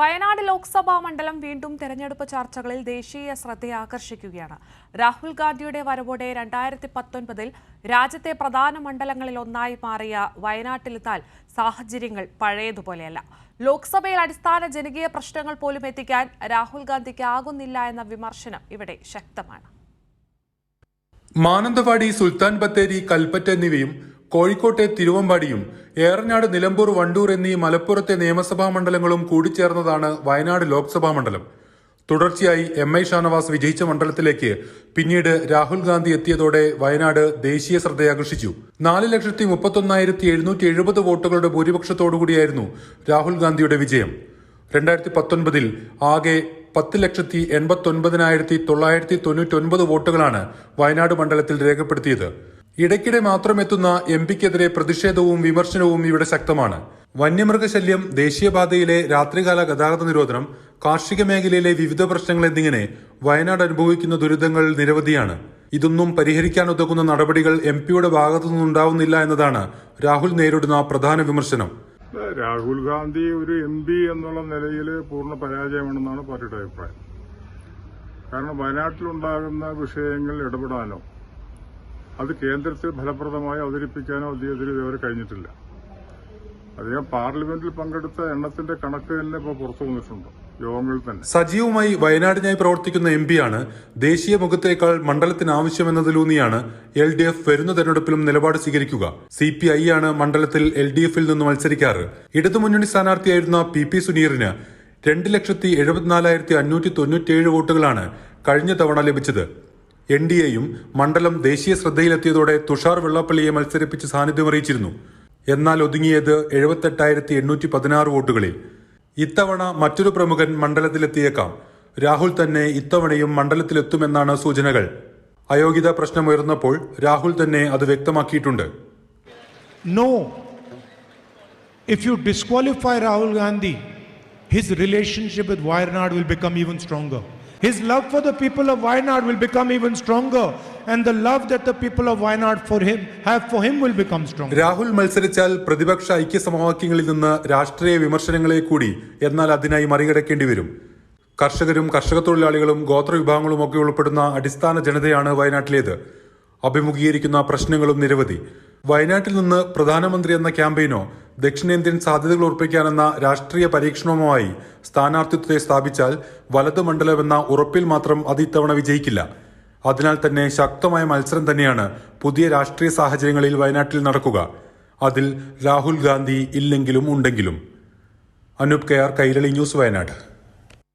വയനാട് ലോക്സഭാ മണ്ഡലം വീണ്ടും തെരഞ്ഞെടുപ്പ് ചർച്ചകളിൽ ദേശീയ ശ്രദ്ധയാകർഷിക്കുകയാണ്. രാഹുൽ ഗാന്ധിയുടെ വരവോടെ 2019 രാജ്യത്തെ പ്രധാന മണ്ഡലങ്ങളിൽ ഒന്നായി മാറിയ വയനാട്ടിലെത്താൻ സാഹചര്യങ്ങൾ പഴയതുപോലെയല്ല. ലോക്സഭയിൽ അടിസ്ഥാന ജനകീയ പ്രശ്നങ്ങൾ പോലും എത്തിക്കാൻ രാഹുൽ ഗാന്ധിക്ക് ആകുന്നില്ല എന്ന വിമർശനം ഇവിടെ ശക്തമാണ്. മാനന്തവാടി, സുൽത്താൻ ബത്തേരി, കൽപ്പറ്റ എന്നിവയും കോഴിക്കോട്ടെ തിരുവമ്പാടിയും ഏറനാട്, നിലമ്പൂർ, വണ്ടൂർ എന്നീ മലപ്പുറത്തെ നിയമസഭാ മണ്ഡലങ്ങളും കൂടിച്ചേർന്നതാണ് വയനാട് ലോക്സഭാ മണ്ഡലം. തുടർച്ചയായി MI ഷാനവാസ് വിജയിച്ച മണ്ഡലത്തിലേക്ക് പിന്നീട് രാഹുൽ ഗാന്ധി എത്തിയതോടെ വയനാട് ദേശീയ ശ്രദ്ധയാകർഷിച്ചു. 4,31,770 വോട്ടുകളുടെ ഭൂരിപക്ഷത്തോടുകൂടിയായിരുന്നു രാഹുൽ ഗാന്ധിയുടെ വിജയം. 2019 ആകെ 10,89,999 വോട്ടുകളാണ് വയനാട് മണ്ഡലത്തിൽ രേഖപ്പെടുത്തിയത്. ഇടയ്ക്കിടെ മാത്രം എത്തുന്ന MPക്കെതിരെ പ്രതിഷേധവും വിമർശനവും ഇവിടെ ശക്തമാണ്. വന്യമൃഗശല്യം, ദേശീയപാതയിലെ രാത്രികാല ഗതാഗത നിരോധനം, കാർഷിക മേഖലയിലെ വിവിധ പ്രശ്നങ്ങൾ എന്നിങ്ങനെ വയനാട് അനുഭവിക്കുന്ന ദുരിതങ്ങൾ നിരവധിയാണ്. ഇതൊന്നും പരിഹരിക്കാനുതകുന്ന നടപടികൾ MPയുടെ ഭാഗത്തുനിന്നുണ്ടാവുന്നില്ല എന്നതാണ് രാഹുൽ നേരിടുന്ന പ്രധാന വിമർശനം. രാഹുൽ ഗാന്ധി ഒരു MP എന്നുള്ള നിലയിൽ പൂർണ്ണ പരാജയമാണെന്നാണ് പാർട്ടിയുടെ അഭിപ്രായം. കാരണം വയനാട്ടിലുണ്ടാകുന്ന വിഷയങ്ങൾ ഇടപെടാനോ അത് കേന്ദ്രത്തിൽ ഫലപ്രദമായി അവതരിപ്പിക്കാനോ അദ്ദേഹത്തിന് ഇതുവരെ കഴിഞ്ഞിട്ടില്ല. അദ്ദേഹം പാർലമെന്റിൽ പങ്കെടുത്ത എണ്ണത്തിന്റെ കണക്ക് തന്നെ ഇപ്പോൾ പുറത്തു വന്നിട്ടുണ്ട്, യോഗങ്ങളിൽ തന്നെ. സജീവമായി വയനാടിനായി പ്രവർത്തിക്കുന്ന MPയാണ് ദേശീയ മുഖത്തേക്കാൾ മണ്ഡലത്തിന് ആവശ്യമെന്നതിലൂന്നിയാണ് LDF വരുന്ന തെരഞ്ഞെടുപ്പിലും നിലപാട് സ്വീകരിക്കുക. CPI ആണ് മണ്ഡലത്തിൽ LDFൽ നിന്ന് മത്സരിക്കാറ്. ഇടതുമുന്നണി സ്ഥാനാർത്ഥിയായിരുന്ന PP സുനീറിന് 2,74,597 വോട്ടുകളാണ് കഴിഞ്ഞ തവണ ലഭിച്ചത്. NDAയും മണ്ഡലം ദേശീയ ശ്രദ്ധയിലെത്തിയതോടെ തുഷാർ വെള്ളാപ്പള്ളിയെ മത്സരിപ്പിച്ച് സാന്നിധ്യം അറിയിച്ചിരുന്നു. എന്നാൽ ഒതുങ്ങിയത് 78,816 വോട്ടുകളിൽ. ഇത്തവണ മറ്റൊരു പ്രമുഖൻ മണ്ഡലത്തിലെത്തിയേക്കാം. രാഹുൽ തന്നെ ഇത്തവണയും മണ്ഡലത്തിലെത്തുമെന്നാണ് സൂചനകൾ. അയോഗ്യതാ പ്രശ്നമുയർന്നപ്പോൾ രാഹുൽ തന്നെ അത് വ്യക്തമാക്കിയിട്ടുണ്ട്. No, if you disqualify Rahul Gandhi, his relationship with Wayanad will become even stronger. His love for the people of Wayanad will become even stronger, and the love that the people of Wayanad have for him will become stronger. Rahul മത്സരിച്ചാൽ പ്രതിപക്ഷ ഐക്യ സമവാക്യങ്ങളിൽ നിന്ന് രാഷ്ട്രീയ വിമർശനങ്ങളെ കൂടി എന്നാൽ അതിനായി മറികടക്കേണ്ടി വരും. കർഷകരും കർഷക തൊഴിലാളികളും ഗോത്രവിഭാഗങ്ങളും ഒക്കെ ഉൾപ്പെടുന്ന അടിസ്ഥാന ജനതയാണ് വയനാട്ടിലേത്. അഭിമുഖീകരിക്കുന്ന പ്രശ്നങ്ങളും നിരവധി. വയനാട്ടിൽ നിന്ന് പ്രധാനമന്ത്രി എന്ന ക്യാമ്പയിനോ ദക്ഷിണേന്ത്യൻ സാധ്യതകൾ ഉറപ്പിക്കാനെന്ന രാഷ്ട്രീയ പരീക്ഷണവുമായി സ്ഥാനാർത്ഥിത്വത്തെ സ്ഥാപിച്ചാൽ വലത് മണ്ഡലമെന്ന ഉറപ്പിൽ മാത്രം അത് ഇത്തവണ വിജയിക്കില്ല. അതിനാൽ തന്നെ ശക്തമായ മത്സരം തന്നെയാണ് പുതിയ രാഷ്ട്രീയ സാഹചര്യങ്ങളിൽ വയനാട്ടിൽ നടക്കുക. അതിൽ രാഹുൽ ഗാന്ധി ഇല്ലെങ്കിലും ഉണ്ടെങ്കിലും. Anoop KR, Kairali news, Wayanad.